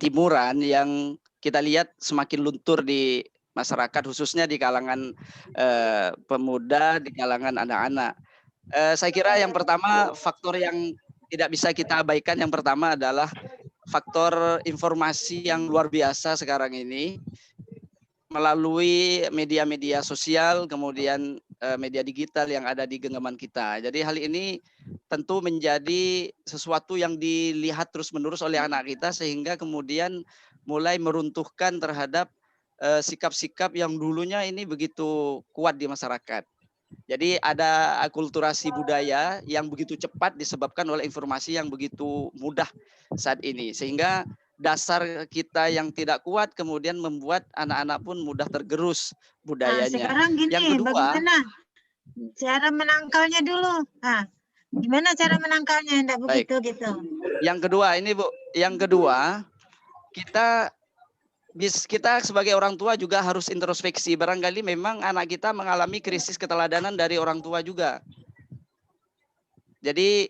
ketimuran yang kita lihat semakin luntur di masyarakat, khususnya di kalangan pemuda, di kalangan anak-anak. Saya kira yang pertama faktor yang tidak bisa kita abaikan, yang pertama adalah faktor informasi yang luar biasa sekarang ini melalui media-media sosial, kemudian media digital yang ada di genggaman kita. Jadi hal ini tentu menjadi sesuatu yang dilihat terus-menerus oleh anak kita, sehingga kemudian mulai meruntuhkan terhadap sikap-sikap yang dulunya ini begitu kuat di masyarakat. Jadi ada akulturasi budaya yang begitu cepat disebabkan oleh informasi yang begitu mudah saat ini, sehingga dasar kita yang tidak kuat kemudian membuat anak-anak pun mudah tergerus budayanya. Sekarang gini, yang kedua, bagaimana cara menangkalnya dulu? Gimana cara menangkalnya? Tidak begitu gitu. Yang kedua ini Bu, yang kedua kita sebagai orang tua juga harus introspeksi. Barangkali memang anak kita mengalami krisis keteladanan dari orang tua juga. Jadi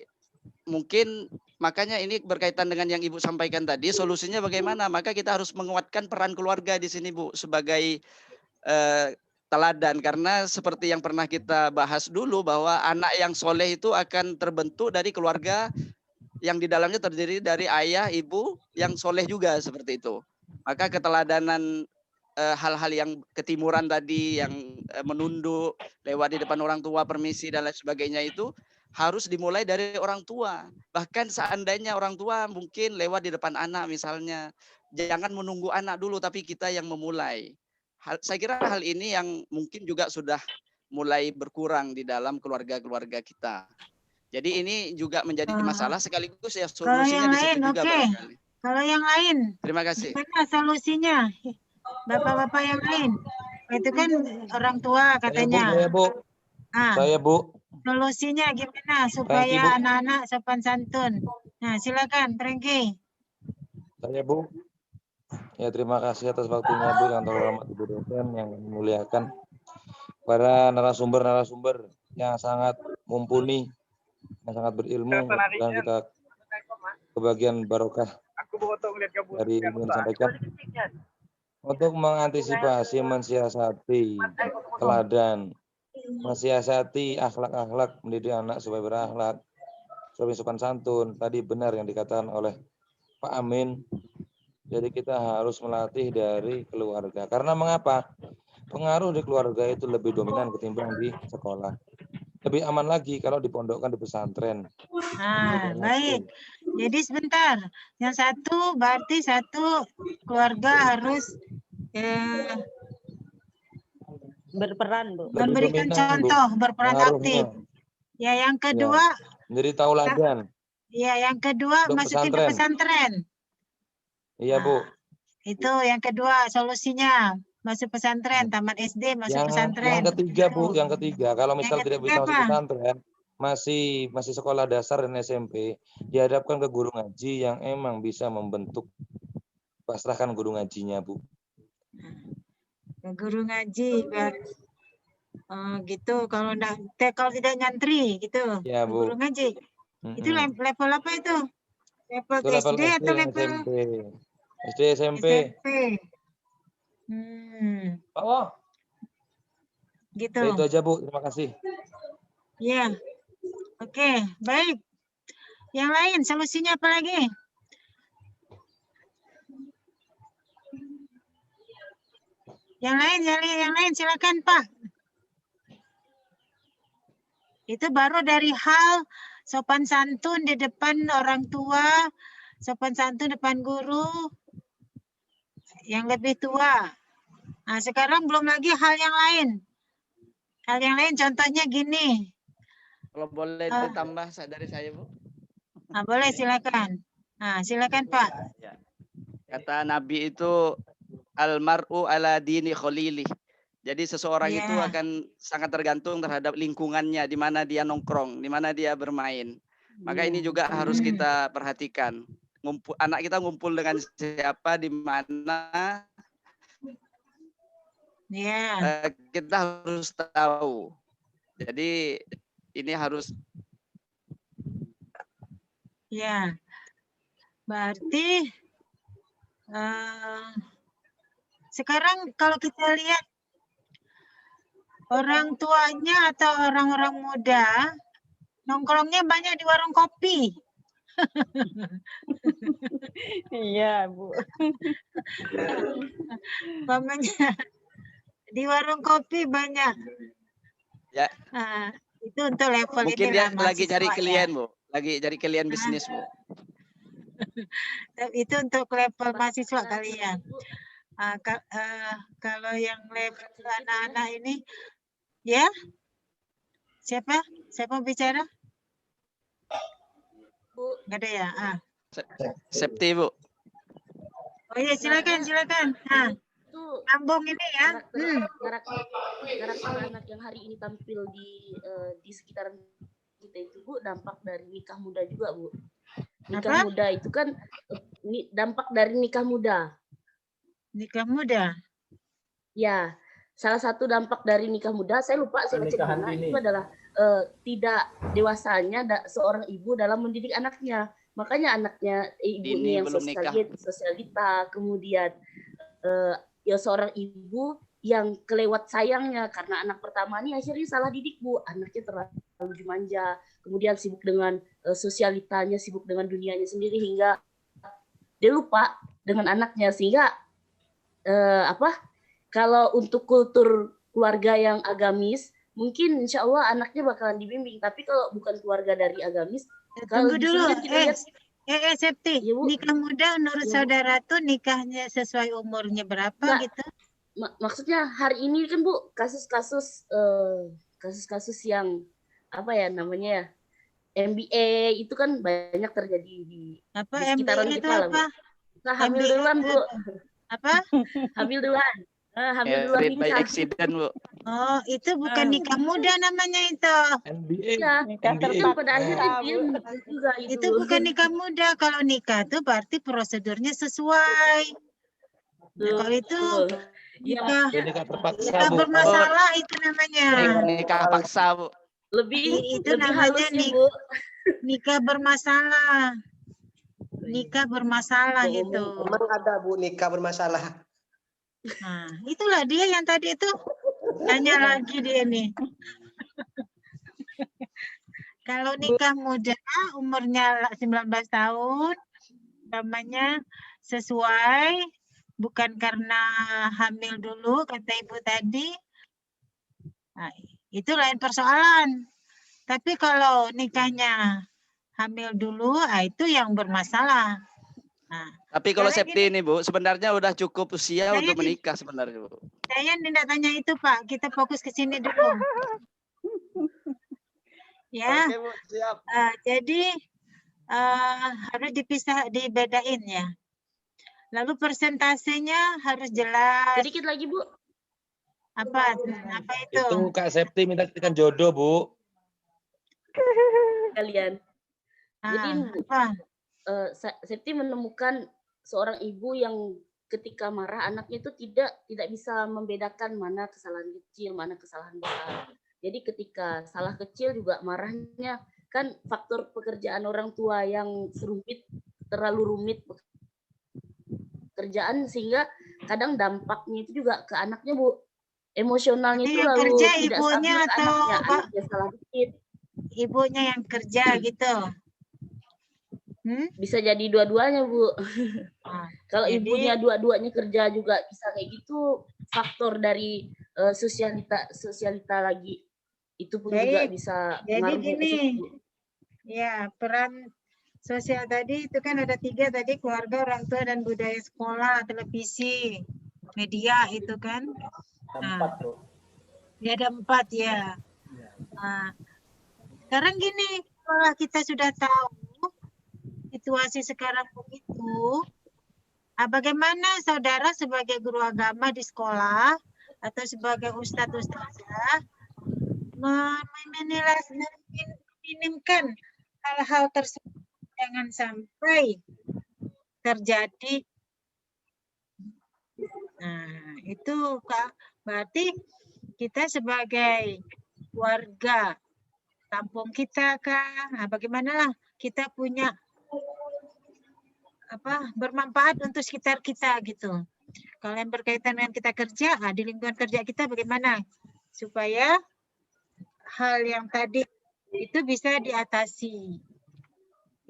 mungkin makanya ini berkaitan dengan yang Ibu sampaikan tadi, solusinya bagaimana? Maka kita harus menguatkan peran keluarga di sini Bu sebagai teladan, karena seperti yang pernah kita bahas dulu bahwa anak yang soleh itu akan terbentuk dari keluarga yang di dalamnya terdiri dari ayah, ibu yang soleh juga seperti itu. Maka keteladanan hal-hal yang ketimuran tadi, yang menunduk, lewat di depan orang tua, permisi dan lain sebagainya, itu harus dimulai dari orang tua. Bahkan seandainya orang tua mungkin lewat di depan anak misalnya, jangan menunggu anak dulu, tapi kita yang memulai. Saya kira hal ini yang mungkin juga sudah mulai berkurang di dalam keluarga-keluarga kita. Jadi ini juga menjadi masalah sekaligus ya solusinya di situ juga barangkali. Kalau yang lain, terima kasih. Gimana solusinya? Bapak-bapak yang lain, itu kan orang tua katanya. Saya Bu. Solusinya gimana supaya anak-anak sopan santun? Nah, silakan, Franky. Saya Bu. Ya, terima kasih atas waktunya Bu, yang terhormat Ibu dosen yang memuliakan, para narasumber yang sangat mumpuni, yang sangat berilmu, dan kita kebagian barokah dari ilmu yang disampaikan. Untuk mengantisipasi, mensiasati teladan, mensiasati akhlak-akhlak, mendidik anak supaya berakhlak, supaya sopan santun. Tadi benar yang dikatakan oleh Pak Amin. Jadi kita harus melatih dari keluarga. Karena mengapa? Pengaruh di keluarga itu lebih dominan ketimbang di sekolah. Lebih aman lagi kalau dipondokkan di pesantren. Baik. Jadi sebentar. Yang satu berarti satu keluarga harus berperan, Bu. Memberikan contoh, Bu. Berperan aktif. Ya, yang kedua menjadi tauladan. Ya, yang kedua masukin ke pesantren. Iya, Bu. Itu yang kedua solusinya. Masuk pesantren, tamat SD masuk pesantren. Yang ketiga, Bu, yang ketiga, kalau misal tidak bisa masuk pesantren, masih sekolah dasar dan SMP, dihadapkan ke guru ngaji yang emang bisa membentuk, pasrahkan guru ngajinya, Bu. Ke guru ngaji, gitu. Kalau tidak nyantri, gitu. Ya, Bu. Guru ngaji. Itu level apa itu? Level SD atau level SMP? SD, SMP. Oh. Gitu. Ya, itu aja, Bu. Terima kasih. Ya. Oke, baik. Yang lain solusinya apa lagi? Yang lain silakan, Pak. Itu baru dari hal sopan santun di depan orang tua, sopan santun depan guru yang lebih tua. Nah, sekarang belum lagi hal yang lain. Hal yang lain contohnya gini. Kalau boleh ditambah dari saya, Bu. Nah, boleh, silakan. Nah, silakan, Pak. Kata Nabi itu almar'u ala dini khalili. Jadi seseorang itu akan sangat tergantung terhadap lingkungannya, di mana dia nongkrong, di mana dia bermain. Maka ini juga harus kita perhatikan. Anak kita ngumpul dengan siapa, di mana, kita harus tahu. Jadi ini harus. Ya, berarti Sekarang kalau kita lihat orang tuanya atau orang-orang muda nongkrongnya banyak di warung kopi. Iya, Bu. Umpamanya di warung kopi banyak. Ya. Itu untuk level Mungkin ini dia lah lagi cari mahasiswa ya. klien, Bu. Lagi cari klien bisnis, Bu. Itu untuk level mahasiswa kali ya. Kalau yang level anak-anak ini, ya, siapa bicara? Bu, Nggak ada ya? Septi, Bu. Oh iya, silakan. itu Sambung ini ya. karakter anak yang hari ini tampil di sekitaran kita itu, Bu, dampak dari nikah muda juga, Bu. Nikah muda itu kan dampak dari nikah muda. Nikah muda. Ya, salah satu dampak dari nikah muda, saya lupa saya baca di mana, itu adalah tidak dewasanya seorang ibu dalam mendidik anaknya. Makanya anaknya ibunya yang sosialita, kemudian ya seorang ibu yang kelewat sayangnya karena anak pertama ini akhirnya salah didik, Bu. Anaknya terlalu manja, kemudian sibuk dengan sosialitanya, sibuk dengan dunianya sendiri hingga dia lupa dengan anaknya, sehingga kalau untuk kultur keluarga yang agamis mungkin insya Allah anaknya bakalan dibimbing, tapi kalau bukan keluarga dari agamis, Tunggu dulu, Septi, ya, Bu. nikah muda menurut saudara tuh nikahnya sesuai umurnya berapa gitu? Maksudnya hari ini kan, Bu, kasus-kasus yang apa ya namanya ya, MBA itu kan banyak terjadi di sekitaran MBA kita lah, Bu. Nah, hamil duluan, Bu. Hamil duluan. Married by accident, Bu. Oh, itu bukan nikah muda namanya itu. NBA. Ya, Nikah kan pada akhirnya juga itu bukan nikah muda. Kalau nikah tuh berarti prosedurnya sesuai. Nah, kalau itu nikah bermasalah itu namanya. Nikah paksa, Bu. Itu namanya Bu. Nikah bermasalah. Nikah bermasalah itu. Memang ada, Bu, nikah bermasalah. Nah, itulah dia yang tadi itu. Tanya lagi dia nih. Kalau nikah muda umurnya 19 tahun, namanya sesuai, bukan karena hamil dulu kata ibu tadi. Nah, itu lain persoalan. Tapi kalau nikahnya hamil dulu, itu yang bermasalah. Nah, tapi kalau Septi ini, Bu, sebenarnya udah cukup usia untuk menikah sebenarnya, Bu. Saya tidak tanya itu, Pak. Kita fokus ke sini dulu. Ya. Oke, Bu, siap. Jadi harus dibedain ya. Lalu persentasenya harus jelas. Sedikit lagi, Bu. Apa itu? Itu Kak Septi minta titikan jodoh, Bu. Kalian. Jadi Septi menemukan seorang ibu yang ketika marah anaknya itu tidak bisa membedakan mana kesalahan kecil, mana kesalahan besar. Jadi ketika salah kecil juga marahnya, kan faktor pekerjaan orang tua yang terlalu rumit pekerjaan, sehingga kadang dampaknya itu juga ke anaknya, Bu. Emosionalnya itu lalu kerja tidak ibunya stabil ke atau anaknya salah dikit. Ibunya yang kerja gitu. Bisa jadi dua-duanya, Bu. Kalau ibunya dua-duanya kerja juga bisa kayak gitu, faktor dari sosialita lagi itu pun juga bisa jadi gini, ya peran sosial tadi itu kan ada 3 tadi, keluarga, orang tua, dan budaya sekolah, televisi, media itu kan. Ya ada 4 ya. Nah, sekarang gini, setelah kita sudah tahu situasi sekarang begitu, bagaimana saudara sebagai guru agama di sekolah atau sebagai ustadz-ustadzah meminimkan hal-hal tersebut, jangan sampai terjadi. Nah, itu Kak, berarti kita sebagai warga kampung kita, Kak, bagaimana lah kita punya bermanfaat untuk sekitar kita gitu. Kalau yang berkaitan dengan kita kerja, di lingkungan kerja kita bagaimana supaya hal yang tadi itu bisa diatasi,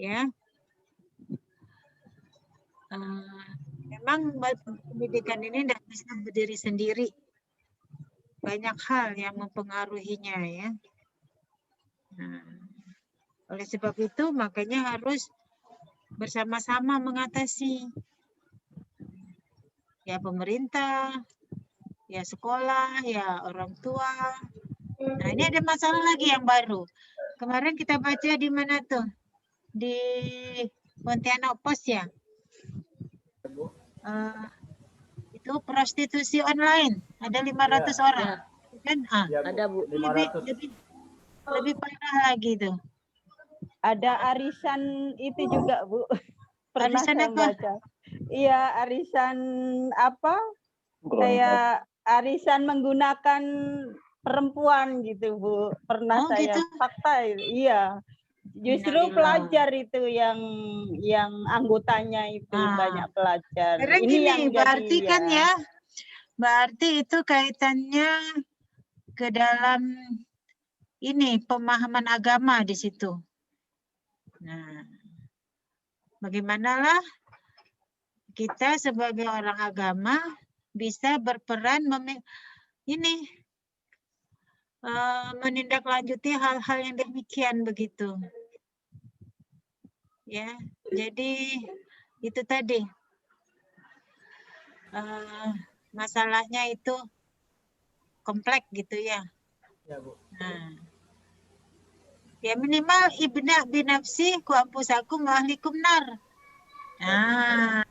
ya. Memang pendidikan ini tidak bisa berdiri sendiri, banyak hal yang mempengaruhinya, ya. Nah, oleh sebab itu makanya harus bersama-sama mengatasi, ya pemerintah, ya sekolah, ya orang tua. Nah, ini ada masalah lagi yang baru. Kemarin kita baca di mana tuh? Di Pontianak Post ya. Itu prostitusi online. Ada 500 orang. Kan? Ada Bu. Lebih parah lagi tuh. Ada arisan itu juga, Bu. Pernah Arisan saya apa? baca. Iya, arisan apa? Kayak arisan menggunakan perempuan gitu, Bu. Pernah saya gitu? fakta, iya. Justru Innalillah. pelajar itu yang anggotanya itu banyak pelajar. Karena Ini gini, yang berarti jadi kan ya, berarti itu kaitannya ke dalam ini pemahaman agama di situ. Nah, bagaimanalah kita sebagai orang agama bisa berperan menindaklanjuti hal-hal yang demikian begitu. Ya, jadi itu tadi masalahnya itu kompleks gitu ya. Nah, ya minimal ibna binafsi ku ampusakum wa ahlikum nar. Nah,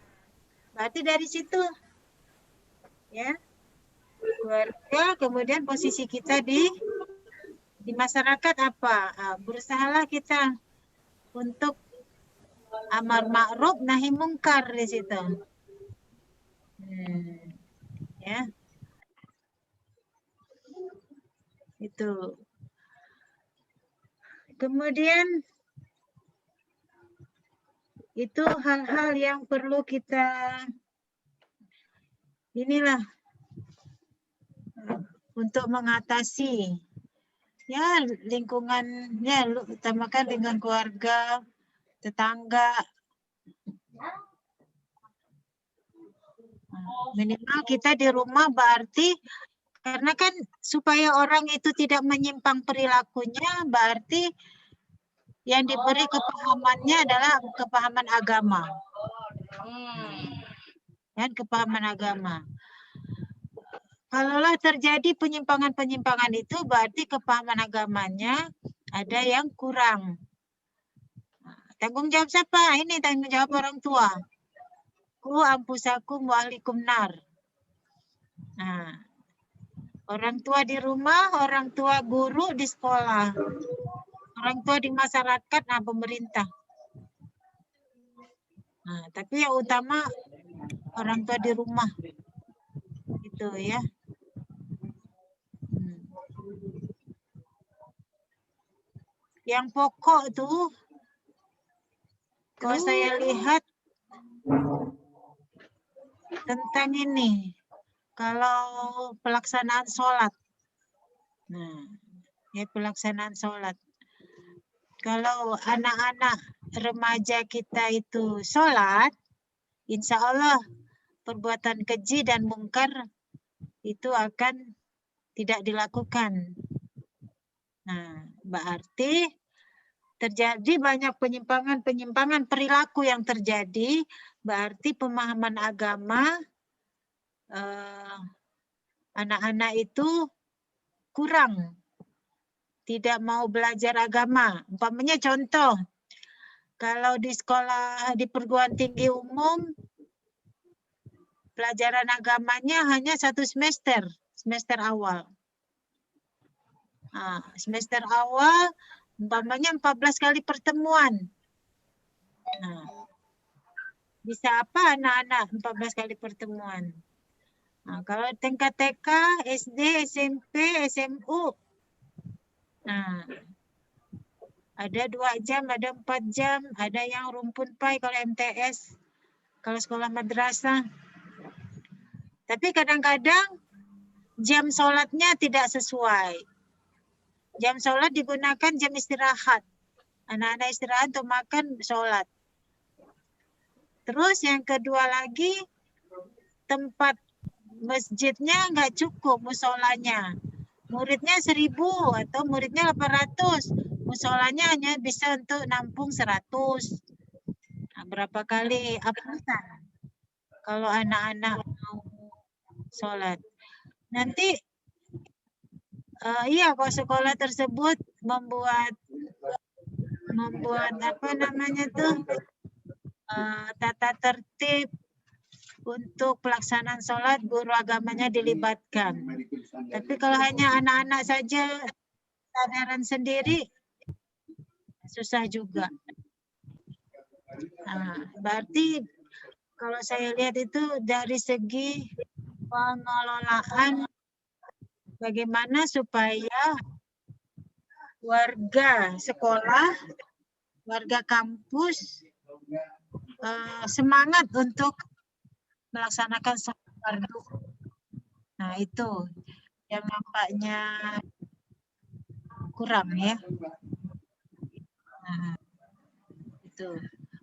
berarti dari situ ya keluarga, kemudian posisi kita di masyarakat apa? Berusahalah kita untuk amar ma'ruf nahi mungkar di situ. Ya. Itu. Kemudian itu hal-hal yang perlu kita untuk mengatasi ya lingkungannya, utamakan dengan keluarga, tetangga. Minimal kita di rumah berarti karena kan supaya orang itu tidak menyimpang perilakunya, berarti yang diberi kepahamannya adalah kepahaman agama. Dan kepahaman agama. Kalaulah terjadi penyimpangan-penyimpangan itu berarti kepahaman agamanya ada yang kurang. Tanggung jawab siapa? Ini tanggung jawab orang tua. Ku ampusakum wa ahlikum nar. Nah, orang tua di rumah, orang tua guru di sekolah, orang tua di masyarakat, pemerintah. Nah, tapi yang utama orang tua di rumah. Gitu ya. Yang pokok tuh kalau saya lihat tentang ini, kalau pelaksanaan sholat. Nah, ya pelaksanaan sholat. Kalau anak-anak remaja kita itu sholat, insya Allah perbuatan keji dan mungkar itu akan tidak dilakukan. Nah, berarti terjadi banyak penyimpangan perilaku yang terjadi, berarti pemahaman agama anak-anak itu kurang, tidak mau belajar agama. Umpamanya contoh, kalau di sekolah di perguruan tinggi umum, pelajaran agamanya hanya 1 semester awal. Semester awal umpamanya 14 kali pertemuan. Nah, bisa apa anak-anak 14 kali pertemuan? Nah, kalau tingkat TK, SD, SMP, SMU, nah, ada 2 jam, ada 4 jam, ada yang rumpun pai kalau MTS kalau sekolah madrasah. Tapi kadang-kadang jam sholatnya tidak sesuai. Jam sholat digunakan jam istirahat. Anak-anak istirahat untuk makan, sholat. Terus yang kedua lagi, tempat masjidnya nggak cukup musolanya. Muridnya 1000 atau muridnya 800. Musolanya hanya bisa untuk nampung 100. Nah, berapa kali absen kalau anak-anak mau sholat. Nanti iya, kalau sekolah tersebut membuat apa namanya tuh tata tertib untuk pelaksanaan sholat, guru agamanya dilibatkan. Tapi kalau hanya anak-anak saja kesadaran sendiri, susah juga. Nah, berarti kalau saya lihat itu dari segi pengelolaan bagaimana supaya warga sekolah, warga kampus semangat untuk melaksanakan sholat fardu. Nah, itu yang nampaknya kurang ya. Nah, itu.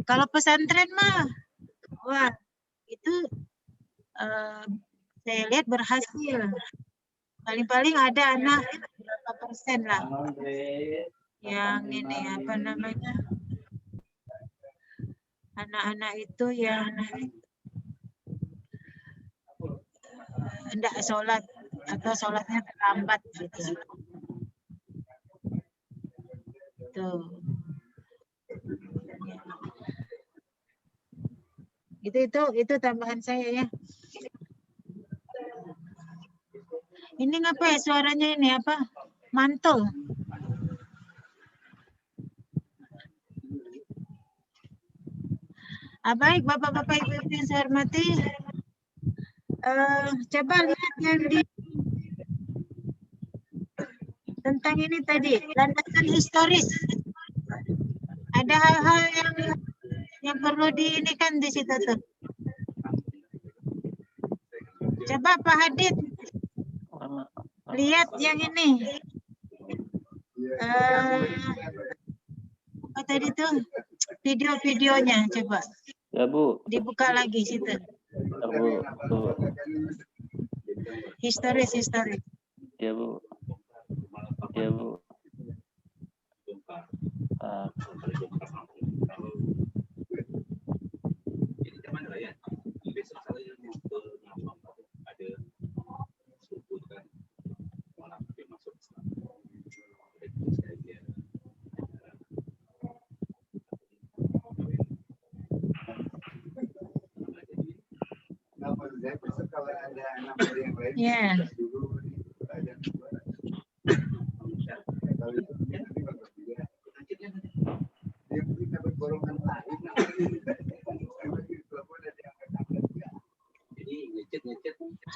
Kalau pesantren mah, wah itu saya lihat berhasil. Paling-paling ada anak berapa persen lah yang ini apa namanya, anak-anak itu yang hendak sholat atau sholatnya terlambat gitu. Tuh. Itu tambahan saya ya. Ini ngapa ya suaranya ini apa? Mantul. Baik Bapak-bapak Ibu-ibu yang saya hormati, coba lihat yang di tentang ini tadi, landasan historis. Ada hal-hal yang perlu diinikan di situ tuh. Coba Pak Hadid lihat yang ini. Apa tadi tuh? Video-videonya coba. Ya Bu. Dibuka lagi situ. Ya Bu. Historis. Ya Bu. Ya Bu. Ya.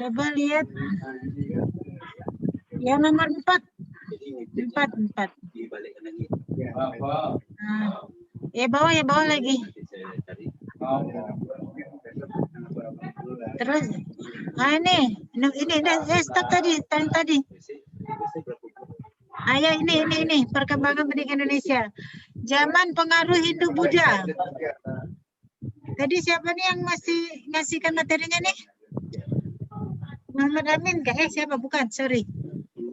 Coba lihat yang nomor 4. 4. Ya bawah lagi. Terus, ini stop tadi. Ya ini perkembangan pendidikan Indonesia. Zaman pengaruh Hindu-Buddha. Tadi siapa nih yang masih ngasihkan materinya nih? Muhammad Amin kah? Siapa? Bukan, sorry.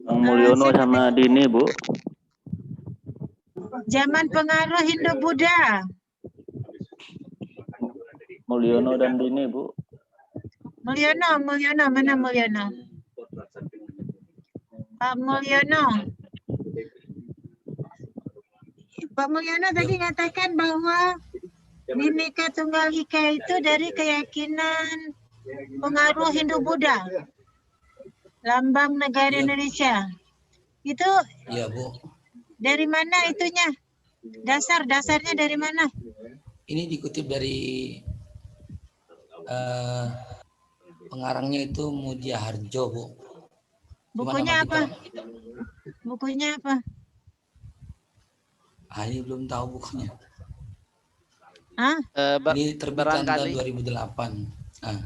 Bang Mulyono sama Dini, Bu. Zaman pengaruh Hindu-Buddha. Mulyono dan Dini, Bu. Mulyono, mana Mulyono? Pak Mulyono. Pak Mulyono tadi mengatakan bahwa Bhinneka Tunggal Ika itu dari keyakinan pengaruh Hindu-Buddha. Lambang negara Indonesia. Itu iya, Bu. Dari mana itunya? Dasarnya dari mana? Ini dikutip dari pengarangnya itu Mujaharjo, Bu. Bukunya apa? Bukunya apa? Ini belum tahu bukunya. Hah? Ini terbitan tahun barangkali 2008. Ah,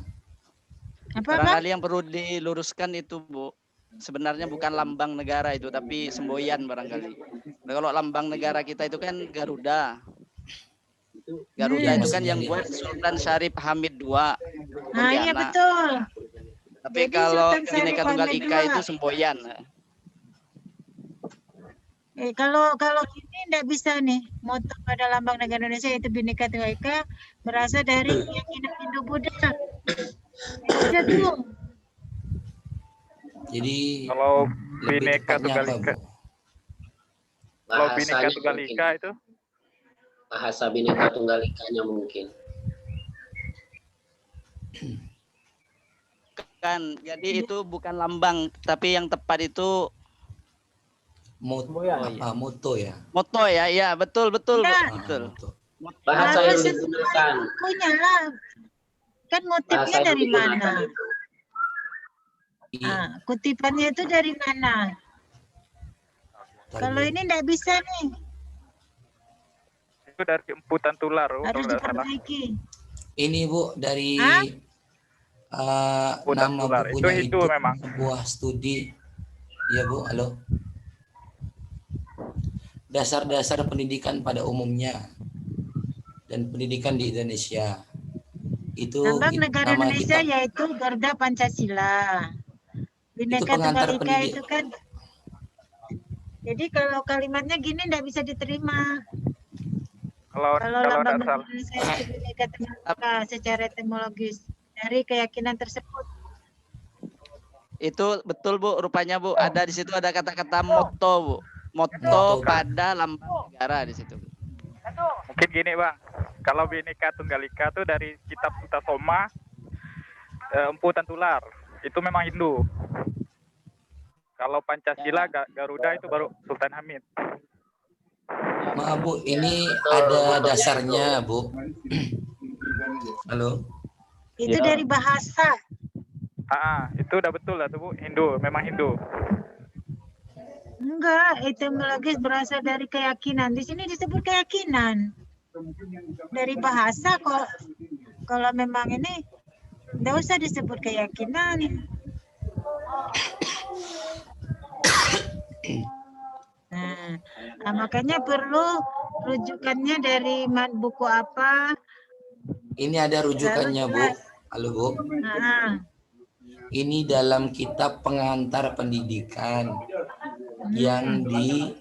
Apa, Bang? barangkali yang perlu diluruskan itu, Bu. Sebenarnya bukan lambang negara itu, tapi semboyan barangkali. Nah, kalau lambang negara kita itu kan Garuda. Garuda itu kan maksudnya yang dia. buat Sultan Syarif Hamid II. Ah, iya Pontianak. betul. Tapi Jadi kalau Sultan Syarif Bhinneka Tunggal Hamid Ika II. itu semboyan. Kalau ini tidak bisa nih, moto pada lambang negara Indonesia yaitu Bhinneka Tunggal Ika berasal dari keyakinan Hindu Buddha. Beda tuh. Jadi Kalau lebih Bhinneka tepatnya Tunggal apa, Ika, Bu? kalau Bhinneka Bahasanya Tunggal mungkin. Ika itu Bahasa Bhinneka Tunggal Ikanya mungkin. Kan, jadi itu bukan lambang, tapi yang tepat itu Moto, moto ya. moto ya. Iya, betul, betul, Bu. Enggak. Betul. Moto. Bahasa Lah, yang sesuai digunakan. bukunya lah. Kan motifnya Bahasa yang dari digunakan mana? itu. Iya. Ah, kutipannya itu dari mana? Kalau ini tidak bisa nih, itu dari emputan tular, kalau harus tidak salah. diperbaiki. Ini Bu dari Emputan nama tular. Itu bukunya Hindu itu memang. sebuah studi. Ya Bu, halo. Dasar-dasar pendidikan pada umumnya dan pendidikan di Indonesia. Itu Lambang negara nama Indonesia kitab. yaitu Garuda Pancasila. Bhinneka pengantar Tunggal Ika pendidik. itu kan. Jadi kalau kalimatnya gini tidak bisa diterima. Kalau Lambang tidak negara salah, Indonesia itu Bhinneka Tunggal Ika secara etimologis dari keyakinan tersebut. Itu betul, Bu. Rupanya, Bu, ada di situ ada kata-kata moto, Bu. Moto pada lambang negara di situ. mungkin gini Bang. Kalau Bhinneka Tunggal Ika itu dari kitab Sutasoma, emputan tular. Itu memang Hindu. Kalau Pancasila, Garuda itu baru Sultan Hamid. Maaf Bu, ini ada dasarnya Bu. Halo. Itu Ya. dari bahasa. Itu udah betul lah tuh Bu, Hindu, memang Hindu. Enggak, etimologis berasal dari keyakinan. Di sini disebut keyakinan. Dari bahasa kok. Kalau memang ini enggak usah disebut keyakinan. Nah, makanya perlu rujukannya dari buku apa. Ini ada rujukannya Bu. Halo Bu. Nah, Ini dalam kitab pengantar pendidikan yang ini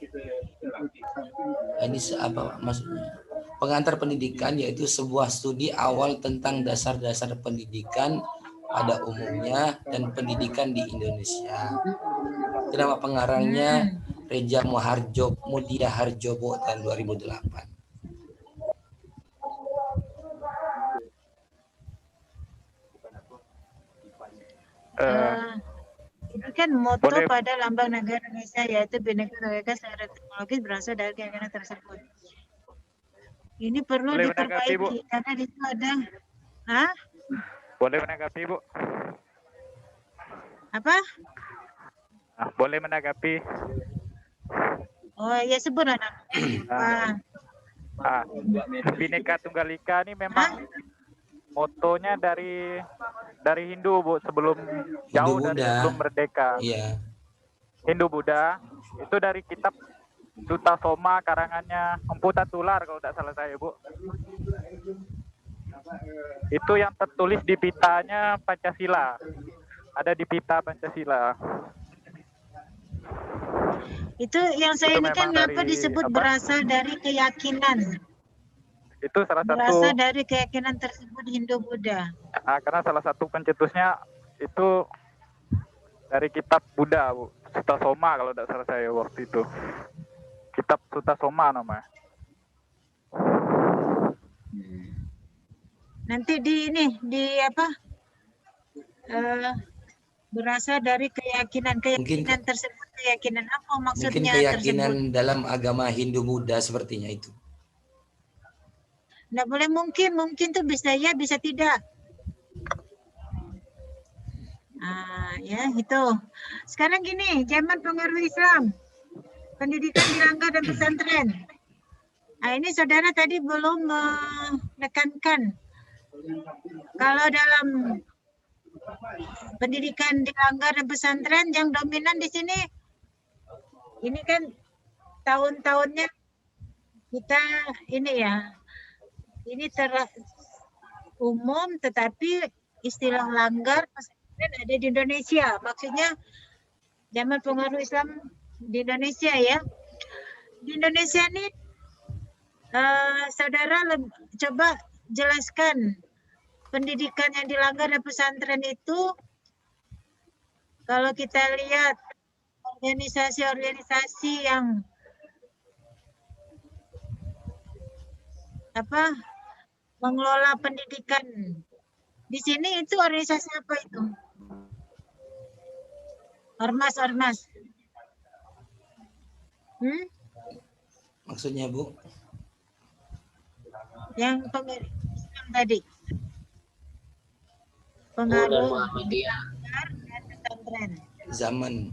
apa maksudnya? Pengantar pendidikan yaitu sebuah studi awal tentang dasar-dasar pendidikan pada umumnya dan pendidikan di Indonesia. Itu nama pengarangnya Reja Mudia Harjobo tahun 2008. itu kan moto Boleh. pada lambang negara Indonesia yaitu Bhinneka Tunggal Ika secara etimologis berasal dari keyakinan tersebut. Ini perlu Boleh menanggapi, Bu? diperbaiki karena di situ ada Boleh menanggapi Bu? apa? Boleh menanggapi? Oh ya sebut anak. Bhinneka Tunggal Ika ini memang motonya dari Hindu Bu, sebelum jauh dari Buddha. sebelum merdeka. Iya. Hindu Buddha itu dari kitab Sutasoma karangannya Emputan Tular kalau tidak salah saya Bu. Itu yang tertulis di pitanya Pancasila. Ada di pita Pancasila. Itu yang saya Itu ini kan memang ngapa dari disebut apa? berasal dari keyakinan. Itu salah satu Berasal dari keyakinan tersebut Hindu Buddha. karena salah satu pencetusnya itu dari kitab Buddha Bu, Sutasoma kalau tidak salah saya waktu itu. Kitab Sutasoma namanya. Nanti di apa? Berasal dari keyakinan tersebut, keyakinan apa Mungkin maksudnya keyakinan tersebut? dalam agama Hindu Buddha sepertinya itu. Nggak boleh mungkin tuh bisa ya, bisa tidak. Ya itu. Sekarang gini, zaman pengaruh Islam, pendidikan di langgar dan pesantren. Ini saudara tadi belum menekankan kalau dalam pendidikan di langgar dan pesantren yang dominan di sini ini kan tahun-tahunnya kita ini ya, ini umum, tetapi istilah langgar pesantren ada di Indonesia. Maksudnya zaman pengaruh Islam di Indonesia ya. Di Indonesia ini saudara coba jelaskan pendidikan yang dilanggar di pesantren itu. Kalau kita lihat organisasi-organisasi yang mengelola pendidikan di sini, itu organisasi apa itu? Ormas. Maksudnya Bu? Yang pengaruh Islam tadi. Pengaruh dan pesantren. Zaman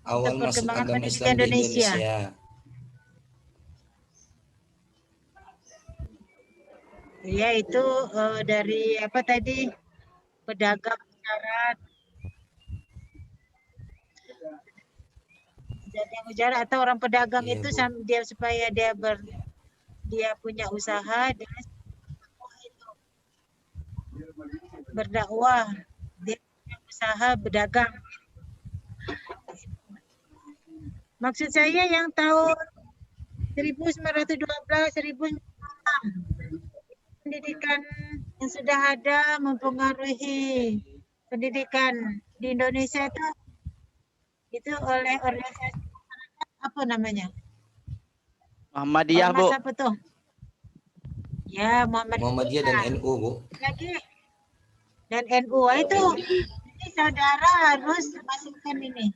awal masuk Perkembangan agama pendidikan Islam di Indonesia. Ya, itu dari apa tadi, pedagang syarat, atau orang pedagang itu dia supaya dia punya usaha, dia berdakwah, dia punya usaha berdagang. Maksud saya yang tahun 1912, 1906 pendidikan yang sudah ada mempengaruhi pendidikan di Indonesia itu oleh organisasi apa namanya? Muhammadiyah, Bu. Apa tuh? Ya, Muhammadiyah dan NU, Bu. Lagi. Dan NU itu ini saudara harus masukkan ini.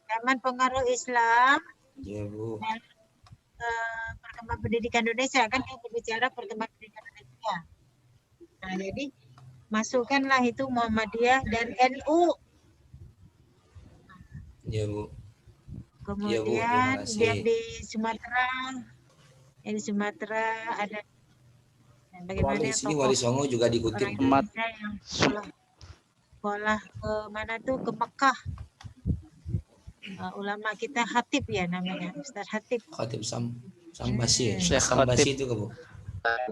Zaman pengaruh Islam. Ya, Bu. Dan perkembangan pendidikan Indonesia, kan kita berbicara perkembangan pendidikan Indonesia. Nah, jadi masukkanlah itu Muhammadiyah dan NU. Ya, Bu. Kemudian ya, Bu, yang di Sumatera ada. Bagaimana di sini Wali Songo juga dikutip. Yang sekolah ke mana tuh, ke Mekah. Ulama kita Khatib ya namanya, Ustaz Khatib. Khatib Sambasi ya? Syekh Sambasi Khatib. itu Bu.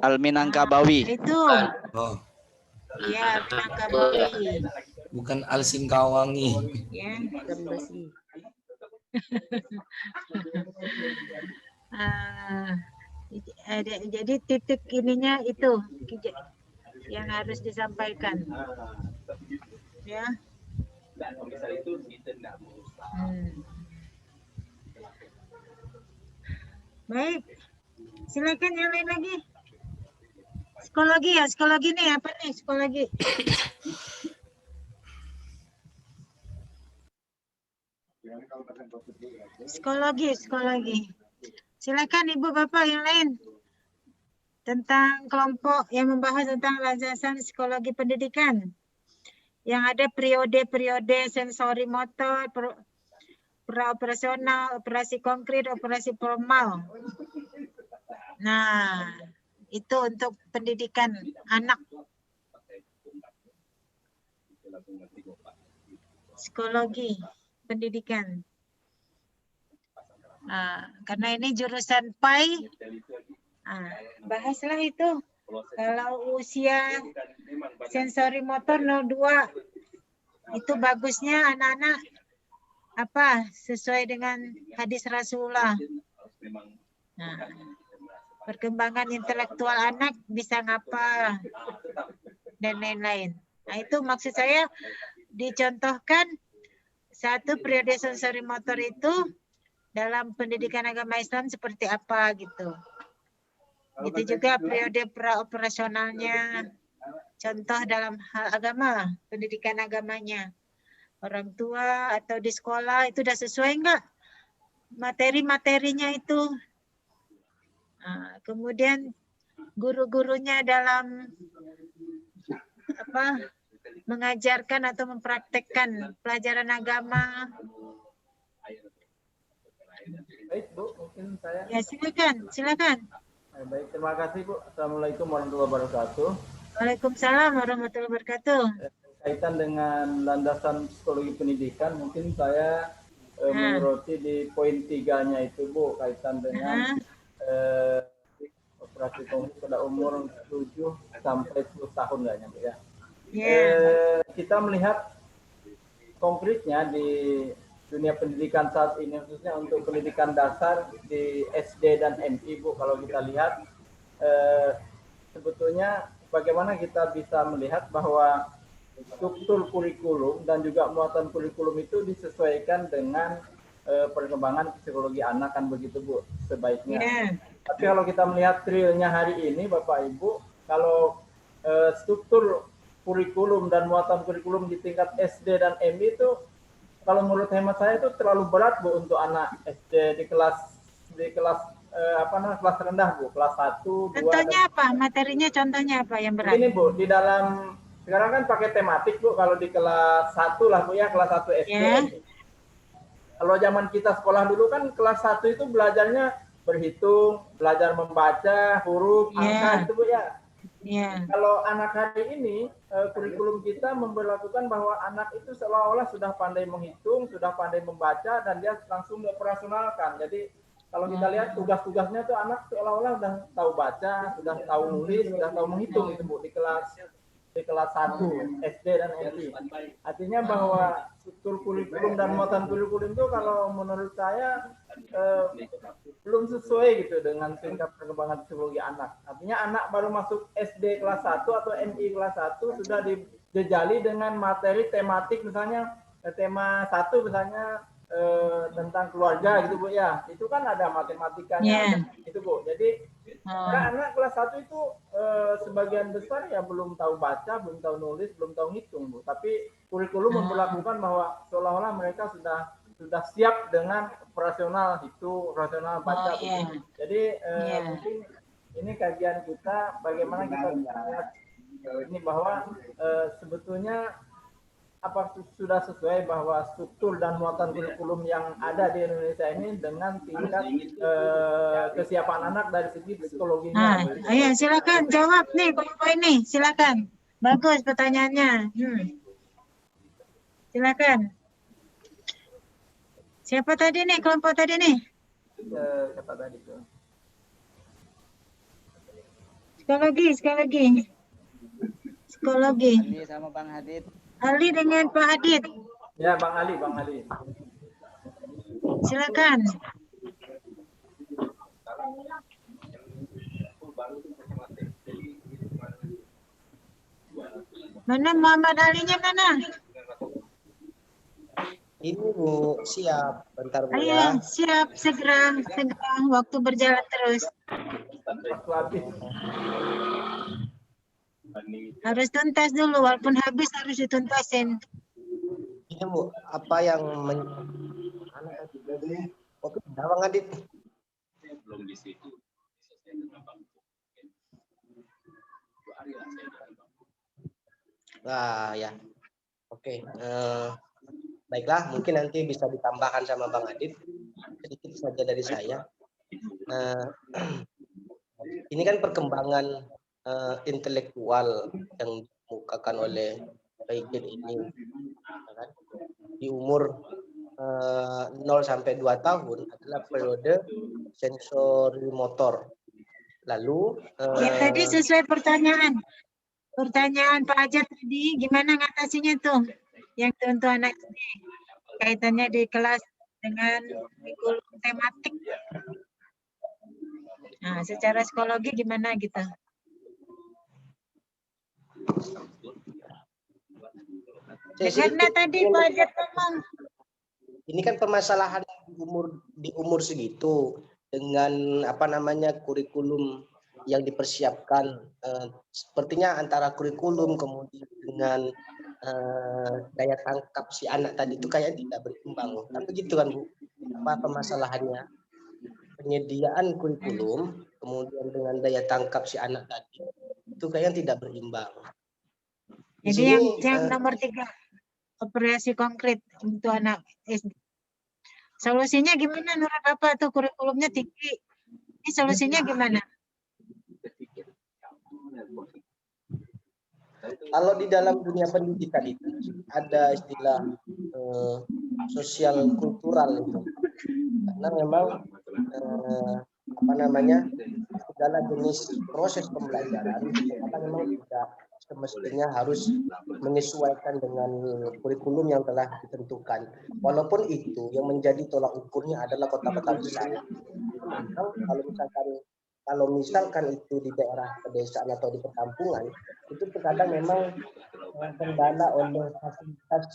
Al-Minangkabawi. Itu. Oh. Iya, Minangkabawi. Bukan Al-Singkawangi. Ya. Sambasi. Jadi titik ininya itu yang harus disampaikan. Ya. Baik, silakan yang lain lagi. Psikologi ya, psikologi nih apa nih psikologi? Psikologi. Silakan Ibu Bapak yang lain tentang kelompok yang membahas tentang landasan psikologi pendidikan. Yang ada periode-periode sensori motor, pra-operasional, operasi konkret, operasi formal. Nah, itu untuk pendidikan anak. Psikologi pendidikan. Karena ini jurusan PAI, bahaslah itu. Kalau usia sensori motor 02, itu bagusnya anak-anak sesuai dengan hadis Rasulullah. Nah, perkembangan intelektual anak bisa ngapa dan lain-lain. Nah, itu maksud saya dicontohkan satu periode sensori motor itu dalam pendidikan agama Islam seperti apa gitu. Itu juga periode pra-operasionalnya, contoh dalam hal agama, pendidikan agamanya. Orang tua atau di sekolah itu sudah sesuai enggak materi-materinya itu. Kemudian guru-gurunya dalam mengajarkan atau mempraktekkan pelajaran agama. Ya, silakan. Baik, terima kasih Bu. Assalamualaikum warahmatullahi wabarakatuh. Waalaikumsalam warahmatullahi wabarakatuh. Kaitan dengan landasan psikologi pendidikan, mungkin saya menyoroti di poin 3-nya itu Bu, kaitan dengan operasi kognitif pada umur 7 sampai 10 tahun kayaknya Bu ya. Kita melihat konkretnya di dunia pendidikan saat ini, khususnya untuk pendidikan dasar di SD dan MI Bu, kalau kita lihat sebetulnya bagaimana kita bisa melihat bahwa struktur kurikulum dan juga muatan kurikulum itu disesuaikan dengan perkembangan psikologi anak, kan begitu Bu sebaiknya. Tapi kalau kita melihat realnya hari ini Bapak Ibu, kalau struktur kurikulum dan muatan kurikulum di tingkat SD dan MI itu, kalau menurut hemat saya itu terlalu berat Bu untuk anak SD di kelas kelas rendah Bu, kelas 1, 2. Contohnya apa? Materinya contohnya apa yang berat? Ini Bu, di dalam sekarang kan pakai tematik Bu, kalau di kelas 1 lah Bu ya, kelas 1 SD. Kalau zaman kita sekolah dulu kan kelas 1 itu belajarnya berhitung, belajar membaca, huruf, angka itu Bu ya. Kalau anak hari ini, kurikulum kita memberlakukan bahwa anak itu seolah-olah sudah pandai menghitung, sudah pandai membaca, dan dia langsung dioperasionalkan. Jadi kalau kita lihat tugas-tugasnya tuh anak seolah-olah sudah tahu baca, sudah tahu nulis, sudah tahu menghitung itu Bu di kelas 1 SD dan MI. Artinya bahwa struktur kurikulum dan muatan kurikulum itu kalau menurut saya belum sesuai gitu dengan tingkat perkembangan psikologi anak. Artinya anak baru masuk SD kelas 1 atau MI kelas 1 sudah dijejali dengan materi tematik, misalnya tema 1 misalnya tentang keluarga gitu Bu ya. Itu kan ada matematikanya itu Bu. Jadi anak kelas 1 itu sebagian besar ya belum tahu baca, belum tahu nulis, belum tahu ngitung Bu. Tapi kurikulum memperlakukan bahwa seolah-olah mereka sudah siap dengan operasional itu, operasional baca. Jadi mungkin ini kajian kita bagaimana kita lihat ini bahwa sebetulnya apa sudah sesuai bahwa struktur dan muatan kurikulum yang ada di Indonesia ini dengan tingkat kesiapan anak dari segi psikologinya. Ayo silakan jawab nih Bapak ini, silakan. Bagus pertanyaannya. Silakan. Siapa tadi nih, kelompok tadi nih? Siapa tadi tuh? Sekali lagi. Psikologi. Ali sama Bang Hadid. Ali dengan Pak Hadid. Ya, Bang Ali. Silakan. Mana Muhammad Ali-nya mana? Ini Bu, siap. Bentar Bu Ayo, ya. siap. Segera. Waktu berjalan terus. Harus tuntas dulu, walaupun habis harus dituntasin. Ini Bu, apa yang Oke, Bang Adit. Belum di situ. Nah, ya. Oke. Baiklah, mungkin nanti bisa ditambahkan sama Bang Adit. Sedikit saja dari saya. Ini kan perkembangan intelektual yang dikemukakan oleh Reagan ini. Di umur 0 sampai 2 tahun adalah periode sensori motor. Lalu tadi sesuai pertanyaan Pak Ajat tadi, gimana ngatasinya tuh yang untuk anak ini kaitannya di kelas dengan kurikulum tematik. Nah, secara psikologi gimana gitu? Karena tadi Pak Ajat ngomong. Ini kan permasalahan di umur segitu dengan kurikulum yang dipersiapkan, sepertinya antara kurikulum kemudian dengan daya tangkap si anak tadi itu kayak tidak berimbang. Kan begitu kan Bu? Apa permasalahannya? Penyediaan kurikulum kemudian dengan daya tangkap si anak tadi itu kayaknya tidak berimbang. Jadi yang nomor 3, operasi konkret untuk anak SD. Solusinya gimana menurut Bapak tuh, kurikulumnya tinggi? Ini solusinya gimana? Kalau di dalam dunia pendidikan itu ada istilah sosial kultural itu, karena memang segala jenis proses pembelajaran karena memang tidak semestinya harus menyesuaikan dengan kurikulum yang telah ditentukan. Walaupun itu yang menjadi tolak ukurnya adalah kota-kota besar. Kalau misalkan itu di daerah pedesaan atau di perkampungan, itu terkadang memang kendala oleh fasilitas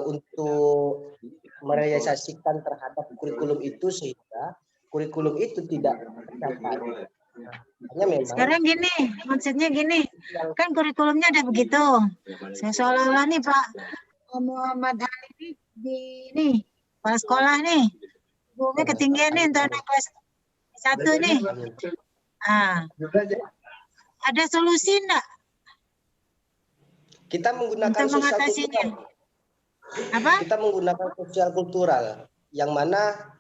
untuk merealisasikan terhadap kurikulum itu, sehingga kurikulum itu tidak tercapai. Sekarang gini, maksudnya gini, kan kurikulumnya ada begitu. Seolah-olah nih Pak Muhammad Ali ini kepala sekolah nih, bukunya ketinggian nih untuk anak kelas 1 nih. Ada solusi enggak? Kita menggunakan sosial kultural. Apa? Kita menggunakan sosial kultural yang mana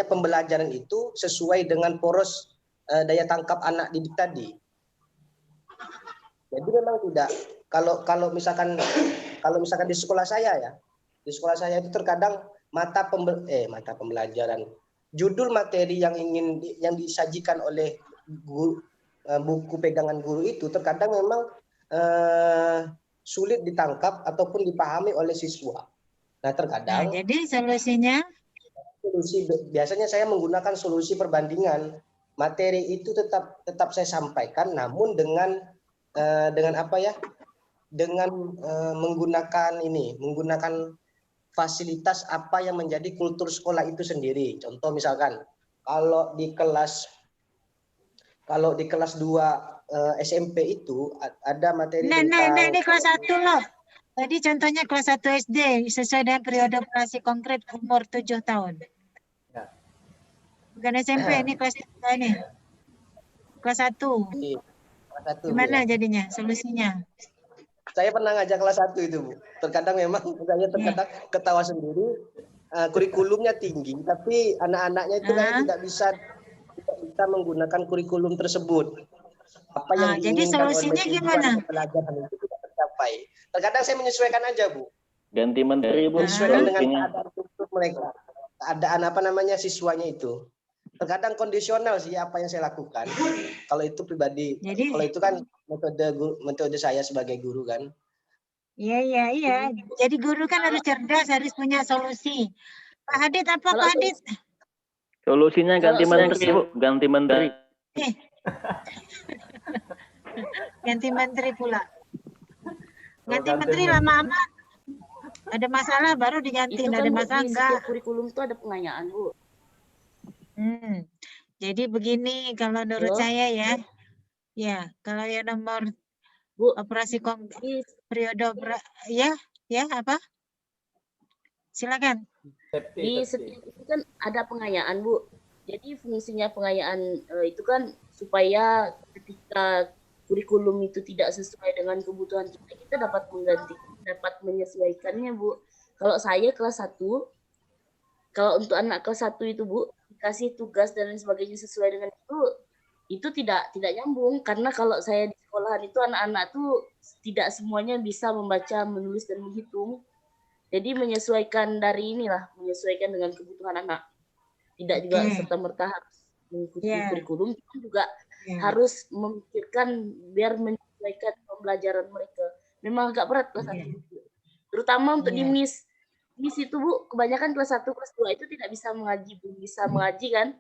pembelajaran itu sesuai dengan poros daya tangkap anak didik tadi. Jadi memang tidak, kalau misalkan di sekolah saya ya, di sekolah saya itu terkadang mata pembelajaran, judul materi yang disajikan oleh guru, buku pegangan guru itu terkadang memang sulit ditangkap ataupun dipahami oleh siswa. Nah terkadang. Nah, jadi solusinya? Biasanya saya menggunakan solusi perbandingan. Materi itu tetap saya sampaikan, namun dengan menggunakan fasilitas apa yang menjadi kultur sekolah itu sendiri. Contoh misalkan kalau di kelas 2 SMP itu ada materi tentang ini kelas 1 loh. Tadi contohnya kelas 1 SD sesuai dengan periode operasi konkret umur 7 tahun. Bukan SMP, ini kelas 3 ini. Kelas 1. Gimana jadinya solusinya? Saya pernah ngajak kelas 1 itu, Bu. Terkadang memang saya ketawa sendiri, kurikulumnya tinggi, tapi anak-anaknya itu tidak bisa menggunakan kurikulum tersebut. Apa yang jadi solusinya gimana? Pelajaran itu tidak tercapai. Terkadang saya menyesuaikan aja, Bu. Ganti menteri, Bu. Menyesuaikan dengan keadaan struktur mereka. Keadaan siswanya itu. Terkadang kondisional sih apa yang saya lakukan. Kalau itu pribadi, kalau itu kan metode saya sebagai guru kan. Iya. Jadi guru kan harus cerdas, harus punya solusi. Pak Hadid apa Pak Hadid? Solusinya ganti menteri, Bu. Ganti menteri. Ganti menteri pula. Ganti menteri lama amat. Ada masalah baru diganti, Itu ada kan masalah di enggak. setiap kurikulum itu ada pengayaan, Bu. Jadi begini kalau menurut saya ya kalau yang nomor operasi periode apa? Silakan. Di setiap itu kan ada pengayaan, Bu. Jadi fungsinya pengayaan itu kan supaya ketika kurikulum itu tidak sesuai dengan kebutuhan kita dapat menyesuaikannya, Bu. Kalau saya kelas 1, kalau untuk anak kelas 1 itu, Bu, dikasih tugas dan lain sebagainya sesuai dengan itu tidak nyambung, karena kalau saya di sekolahan itu anak-anak tuh tidak semuanya bisa membaca, menulis dan menghitung. Jadi menyesuaikan menyesuaikan dengan kebutuhan anak. Tidak juga serta-merta harus mengikuti kurikulum, juga harus memikirkan biar menyesuaikan pembelajaran mereka. Memang agak berat kelas 1. Terutama untuk di MIS. MIS itu, Bu, kebanyakan kelas 1, kelas 2 itu tidak bisa mengaji, belum bisa mengaji kan.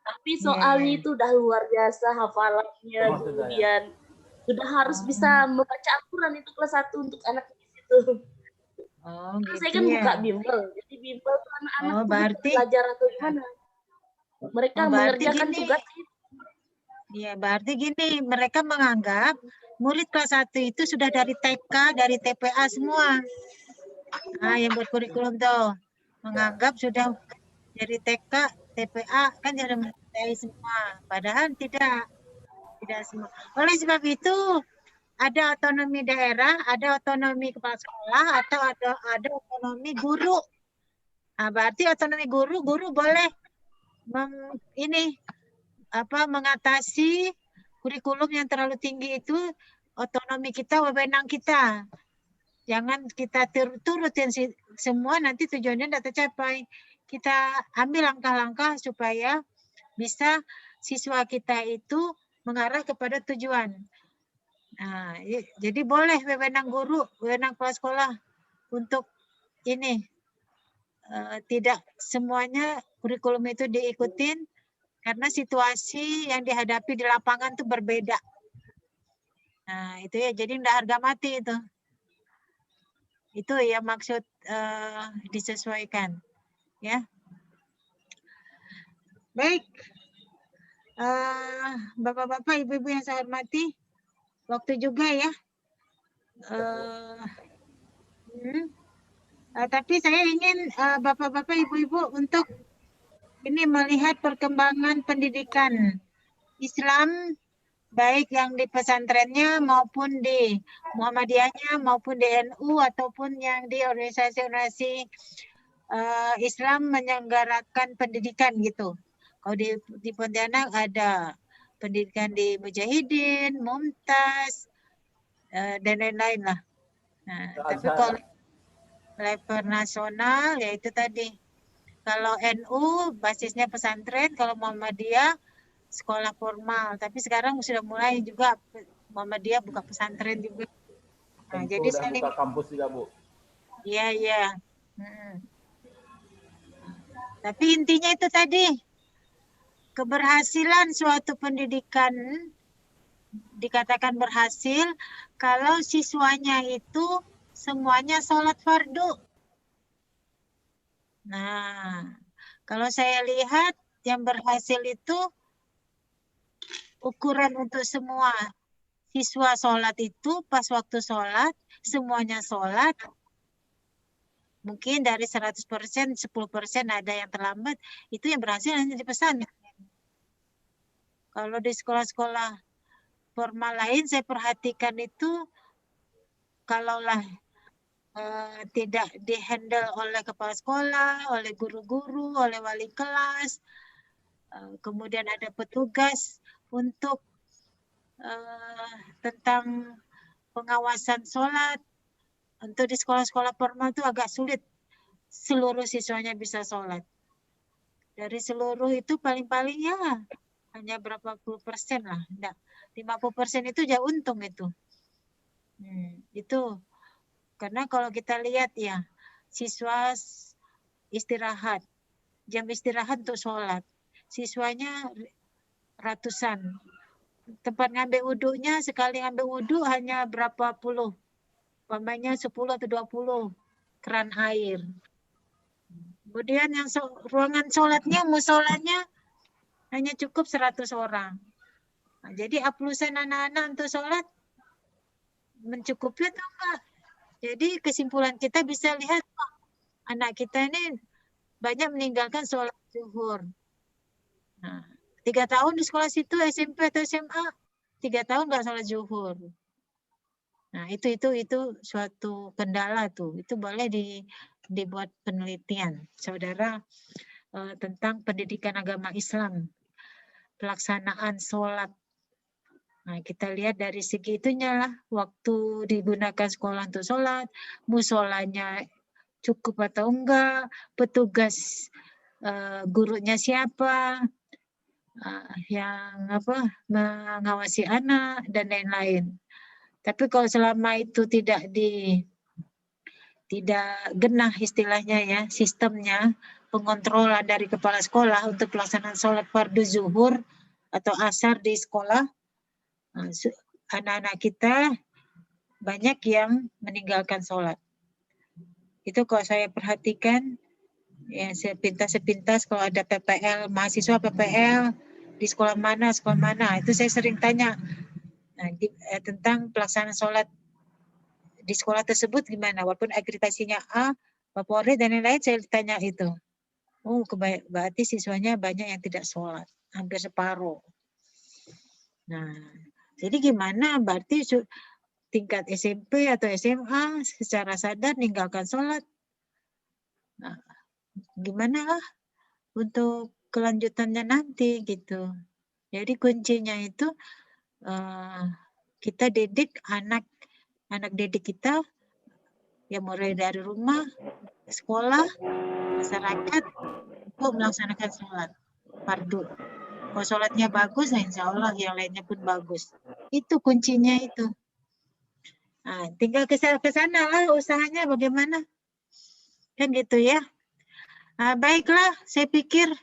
Tapi soalnya itu udah luar biasa hafalannya, kemudian sudah harus bisa membaca Al-Quran itu kelas 1 untuk anak MIS itu. Gitu saya kan buka bimbel, jadi bimbel itu anak-anak belajar atau gimana. Mereka mengerjakan tugas itu. Iya, berarti gini, mereka menganggap murid kelas 1 itu sudah dari TK, dari TPA semua. Yang buat kurikulum tuh menganggap sudah dari TK, TPA kan sudah menguasai semua. Padahal tidak semua. Oleh sebab itu ada otonomi daerah, ada otonomi kepala sekolah, atau ada otonomi guru. Berarti otonomi guru boleh mengatasi kurikulum yang terlalu tinggi itu otonomi kita, wewenang kita. Jangan kita turutin semua, nanti tujuannya tidak tercapai. Kita ambil langkah-langkah supaya bisa siswa kita itu mengarah kepada tujuan. Nah, jadi boleh wewenang guru, wewenang kepala sekolah untuk ini. Tidak semuanya kurikulum itu diikutin karena situasi yang dihadapi di lapangan itu berbeda. Nah, itu ya, jadi tidak harga mati itu. Itu ya maksud disesuaikan. Ya. Baik. Bapak-bapak, ibu-ibu yang saya hormati, waktu juga ya. Tapi saya ingin bapak-bapak, ibu-ibu untuk ini melihat perkembangan pendidikan Islam, baik yang di pesantrennya maupun di Muhammadiyahnya maupun di NU ataupun yang di organisasi-organisasi Islam menyelenggarakan pendidikan gitu. Kalau di Pontianak ada pendidikan di Mujahidin, Mumtaz, dan lain-lain lah. Nah, tapi kalau level nasional ya itu tadi. Kalau NU basisnya pesantren, kalau Muhammadiyah sekolah formal. Tapi sekarang sudah mulai juga Muhammadiyah buka pesantren juga. Nah, jadi saling buka kampus juga, Bu. Iya, iya. Tapi intinya itu tadi. Keberhasilan suatu pendidikan dikatakan berhasil kalau siswanya itu semuanya sholat fardu. Nah, kalau saya lihat yang berhasil itu ukuran untuk semua siswa sholat itu pas waktu sholat, semuanya sholat. Mungkin dari 100%, 10% ada yang terlambat. Itu yang berhasil hanya di pesantren. Kalau di sekolah-sekolah formal lain saya perhatikan itu kalaulah tidak dihandle oleh kepala sekolah, oleh guru-guru, oleh wali kelas, kemudian ada petugas untuk tentang pengawasan sholat. Untuk di sekolah-sekolah formal itu agak sulit seluruh siswanya bisa sholat. Dari seluruh itu paling-paling ya hanya berapa puluh persen lah. Enggak. 50% itu jauh untung itu. Itu. Karena kalau kita lihat ya, siswa istirahat. Jam istirahat untuk sholat. Siswanya ratusan. Tempat ngambil wudhunya, sekali ngambil wudhu hanya berapa puluh. Umpamanya 10 atau 20 keran air. Kemudian yang ruangan sholatnya, musolanya hanya cukup 100 orang. Nah, jadi aplusan anak-anak untuk sholat mencukupi atau enggak? Jadi kesimpulan kita bisa lihat, anak kita ini banyak meninggalkan sholat zuhur. Nah, 3 tahun di sekolah situ, SMP atau SMA, 3 tahun enggak sholat zuhur. Nah, itu suatu kendala tuh. Itu boleh dibuat penelitian, saudara, tentang pendidikan agama Islam, pelaksanaan sholat. Nah, kita lihat dari segi itunya lah, waktu digunakan sekolah untuk sholat, musolanya cukup atau enggak, petugas gurunya siapa, yang mengawasi anak dan lain-lain. Tapi kalau selama itu tidak genah istilahnya ya, sistemnya, pengontrolan dari kepala sekolah untuk pelaksanaan sholat fardu zuhur atau asar di sekolah, anak-anak kita banyak yang meninggalkan sholat. Itu kalau saya perhatikan, ya sepintas kalau ada PPL, mahasiswa PPL di sekolah mana, itu saya sering tanya tentang pelaksanaan sholat di sekolah tersebut gimana, walaupun akreditasinya A, Polri dan lain-lain, saya tanya itu. Oh, berarti siswanya banyak yang tidak sholat, hampir separuh. Nah, jadi gimana? Berarti tingkat SMP atau SMA secara sadar meninggalkan sholat. Nah, gimana lah untuk kelanjutannya nanti gitu. Jadi kuncinya itu kita didik anak didik kita ya mulai dari rumah, sekolah, masyarakat untuk melaksanakan sholat fardu. Kalau sholatnya bagus, nah insya Allah yang lainnya pun bagus. Itu kuncinya itu. Nah, tinggal ke sana lah usahanya bagaimana. Kan gitu ya. Nah, baiklah, saya pikir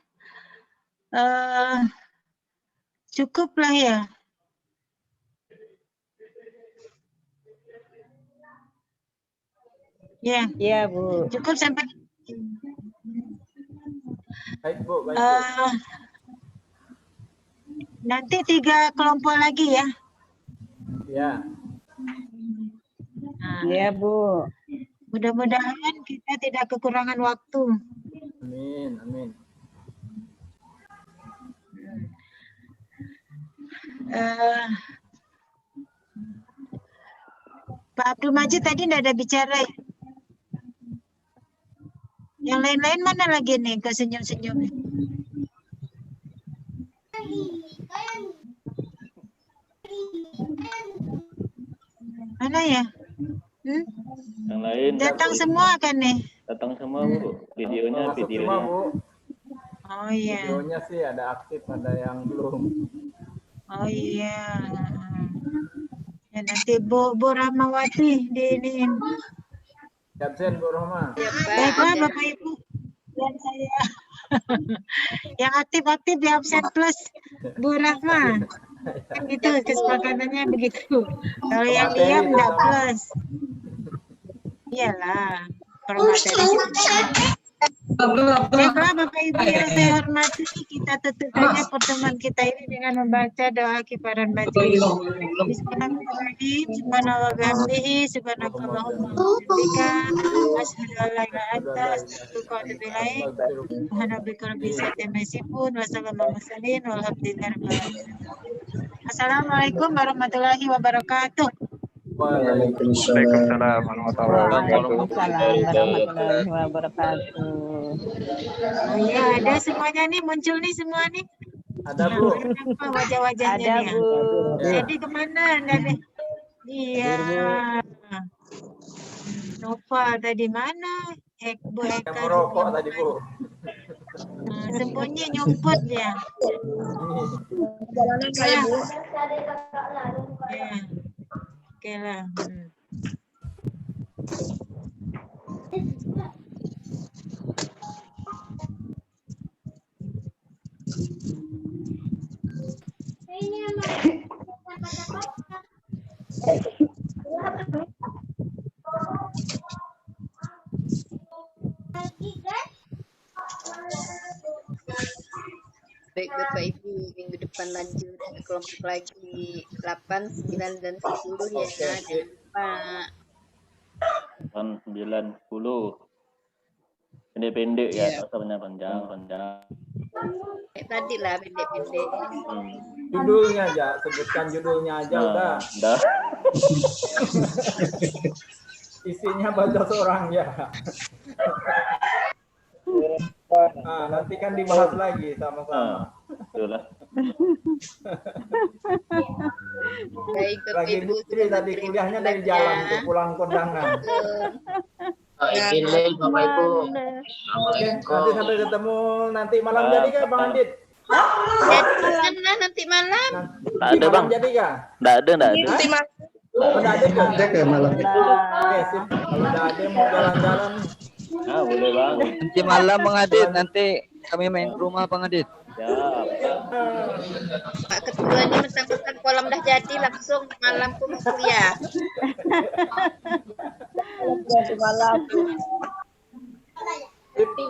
cukuplah ya. Ya. Iya, Bu. Cukup sampai. Baik, Bu. Baik, Bu. Nanti 3 kelompok lagi ya. Ya. Iya, Bu. Mudah-mudahan kita tidak kekurangan waktu. Amin, amin. Pak Abdul Majid tadi tidak ada bicara ya? Yang lain-lain mana lagi nih ke senyum-senyum? Mana ya? Yang lain Datang semua kan nih? datang semua, Bu. Videonya Masuk semua, Bu. Oh iya. Videonya sih ada aktif, ada yang belum. Oh iya. Ya nanti Bu Rahmawati diinin. Absen, Bu Rahma. Baiklah Bapak Ibu. Dan saya yang aktif-aktif di absen plus Bu Rahma. Kan gitu kesepakatannya begitu. Kalau yang diam enggak plus. Iyalah. Kalau materi baiklah Bapak Ibu yang saya hormati, kita tutup saja pertemuan kita ini dengan membaca doa kifaran batin. Bismillahirrahmanirrahim. Subhanallah bihamdihi, subhanakallahumma wa bihamdika, asyhadu an la ilaha illa anta, astaghfiruka wa atubu ilaik. Subhanarabbika rabbil izzati amma yasifun, wa salamun alal mursalin, walhamdulillahi rabbil alamin. Assalamualaikum warahmatullahi wabarakatuh. Waalaikumsalam warahmatullahi wabarakatuh. Oh ya, ada semuanya nih, muncul nih semua nih. Ada, Bu. Apa wajah-wajahnya Ada, nih? Bu. Jadi kemana? Ada. Iya. Nova tadi mana? Bu Yang Eka merokok tadi, Bu. sembunyi nyumput dia. Jalanan saya, Bu. Ya. Oke lah. Baik Bapak Ibu, minggu depan lanjut kelompok lagi 8, 9, dan 10 ya. Jangan lupa. 8, 9, 10. Pendek-pendek ya, tak usah panjang-panjang. Kayak tadi lah pendek-pendek. Judulnya aja, sebutkan judulnya aja udah. Udah. Isinya baca seorang ya. Nanti kan dibahas lagi sama-sama. Betul lah. Baik Bapak Lagi Ibu, Putri tadi kuliahnya dari jalan tuh, pulang kondangan. Izin nih Bapak Ibu. Oke, nanti sampai ketemu nanti malam jadi kah Bang Andit? Mana nanti malam? Tak ada Bang. Jadi kah? Tak ada. Nanti malam. Udah ada kan? Malam. Oke, sip. Kalau udah ada mau jalan-jalan. Boleh Bang. Nanti malam Bang Adit, nanti kami main ke rumah Bang Adit. Siap. Pak Ketuanya mentang-mentang kolam dah jadi langsung malam pun kuliah. Jadi malam.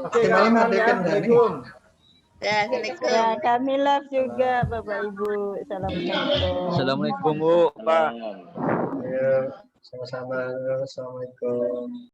Oke, malam Assalamualaikum. Ya, Assalamualaikum. Ya, kami love juga Bapak Ibu. Assalamualaikum. Assalamualaikum Bu, Pak. Ya, sama-sama. Assalamualaikum.